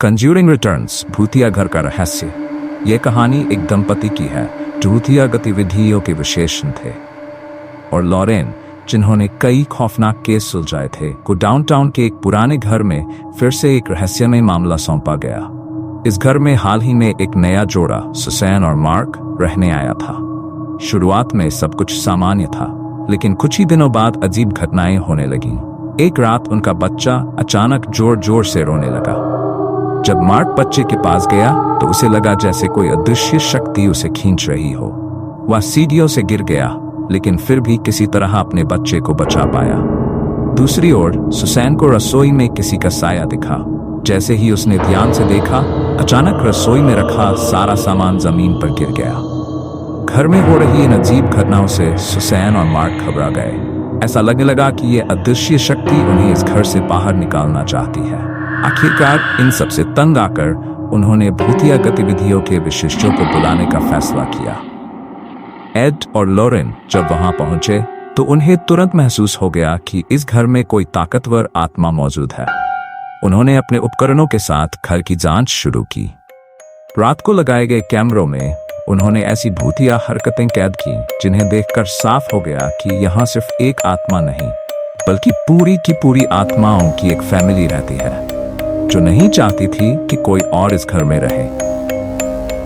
Conjuring returns, भूतिया घर का रहस्य। यह कहानी एक दंपति की है जो भूतिया गतिविधियों के विशेषण थे, और लॉरेन, जिन्होंने कई खौफनाक केस सुलझाए थे, को डाउनटाउन के एक पुराने घर में फिर से एक रहस्यमय मामला सौंपा गया। इस घर में हाल ही में एक नया जोड़ा, सुसैन और मार्क, रहने आया था। शुरुआत में सब कुछ सामान्य था, लेकिन कुछ ही दिनों बाद अजीब घटनाएं होने लगीं। एक रात उनका बच्चा अचानक जोर जोर से रोने लगा। जब मार्क बच्चे के पास गया तो उसे लगा जैसे कोई अदृश्य शक्ति उसे खींच रही हो। वह सीढ़ियों से गिर गया, लेकिन फिर भी किसी तरह अपने बच्चे को बचा पाया। दूसरी ओर सुसैन को रसोई में किसी का साया दिखा। जैसे ही उसने ध्यान से देखा, अचानक रसोई में रखा सारा सामान जमीन पर गिर गया। घर में हो रही इन अजीब घटनाओं से सुसैन और मार्क घबरा गए। ऐसा लगने लगा कि यह अदृश्य शक्ति उन्हें इस घर से बाहर निकालना चाहती है। आखिरकार इन सबसे तंग आकर उन्होंने भूतिया गतिविधियों के विशेषज्ञों को बुलाने का फैसला किया। एड और लॉरेन जब वहां पहुंचे तो उन्हें तुरंत महसूस हो गया कि इस घर में कोई ताकतवर आत्मा मौजूद है। उन्होंने अपने उपकरणों के साथ घर की जांच शुरू की। रात को लगाए गए कैमरों में उन्होंने ऐसी भूतिया हरकतें कैद की जिन्हें देखकर साफ हो गया कि यहाँ सिर्फ एक आत्मा नहीं, बल्कि पूरी की पूरी आत्माओं की एक फैमिली रहती है जो नहीं चाहती थी कि कोई और इस घर में रहे।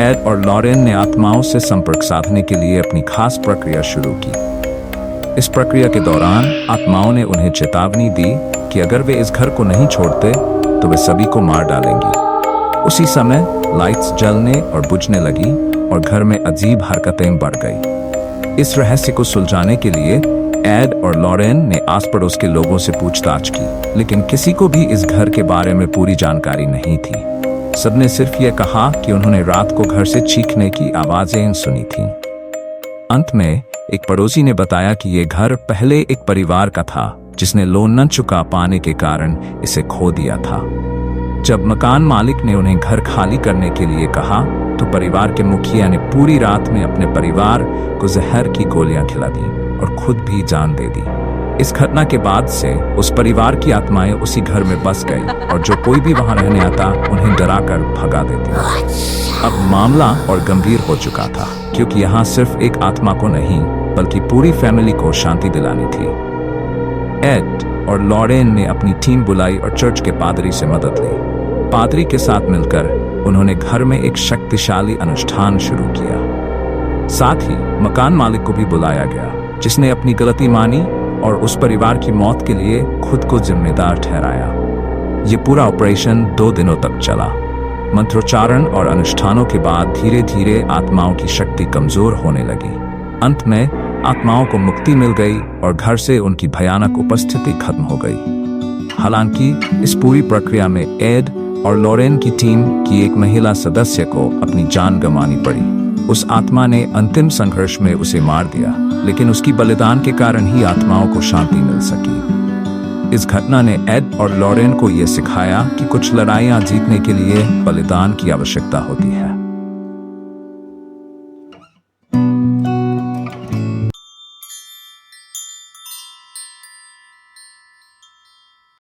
एड और लॉरेन ने आत्माओं से संपर्क साधने के लिए अपनी खास प्रक्रिया शुरू की। इस प्रक्रिया के दौरान आत्माओं ने उन्हें चेतावनी दी कि अगर वे इस घर को नहीं छोड़ते तो वे सभी को मार डालेंगी। उसी समय लाइट्स जलने और बुझने लगी और घर में अजीब हरकतें बढ़ गई। इस रहस्य को सुलझाने के लिए एड और लॉरेन ने आस पड़ोस के लोगों से पूछताछ की, लेकिन किसी को भी इस घर के बारे में पूरी जानकारी नहीं थी। सबने सिर्फ यह कहा कि उन्होंने रात को घर से चीखने की आवाजें सुनी थीं। अंत में एक पड़ोसी ने बताया कि यह घर पहले एक परिवार का था जिसने लोन न चुका पाने के कारण इसे खो दिया था। जब मकान मालिक ने उन्हें घर खाली करने के लिए कहा तो परिवार के मुखिया ने पूरी रात में अपने परिवार को जहर की गोलियां खिला दी और खुद भी जान दे दी। इस घटना के बाद से उस परिवार की आत्माएं उसी घर में बस गई और जो कोई भी वहां रहने आता उन्हें डराकर भगा देती। अब मामला और गंभीर हो चुका था, क्योंकि यहाँ सिर्फ एक आत्मा को नहीं बल्कि पूरी फैमिली को शांति दिलानी थी। एड और लॉरेन ने अपनी टीम बुलाई और चर्च के पादरी से मदद ली। पादरी के साथ मिलकर उन्होंने घर में एक शक्तिशाली अनुष्ठान शुरू किया। साथ ही मकान मालिक को भी बुलाया गया, जिसने अपनी गलती मानी और उस परिवार की मौत के लिए खुद को जिम्मेदार ठहराया। ये पूरा ऑपरेशन 2 दिनों तक चला। मंत्रोच्चारण और अनुष्ठानों के बाद धीरे धीरे आत्माओं की शक्ति कमजोर होने लगी। अंत में आत्माओं को मुक्ति मिल गई और घर से उनकी भयानक उपस्थिति खत्म हो गई। हालांकि इस पूरी प्रक्रिया में एड और लॉरेन की टीम की एक महिला सदस्य को अपनी जान गंवानी पड़ी। उस आत्मा ने अंतिम संघर्ष में उसे मार दिया, लेकिन उसकी बलिदान के कारण ही आत्माओं को शांति मिल सकी। इस घटना ने एड और लॉरेन को यह सिखाया कि कुछ लड़ाइयां जीतने के लिए बलिदान की आवश्यकता होती है।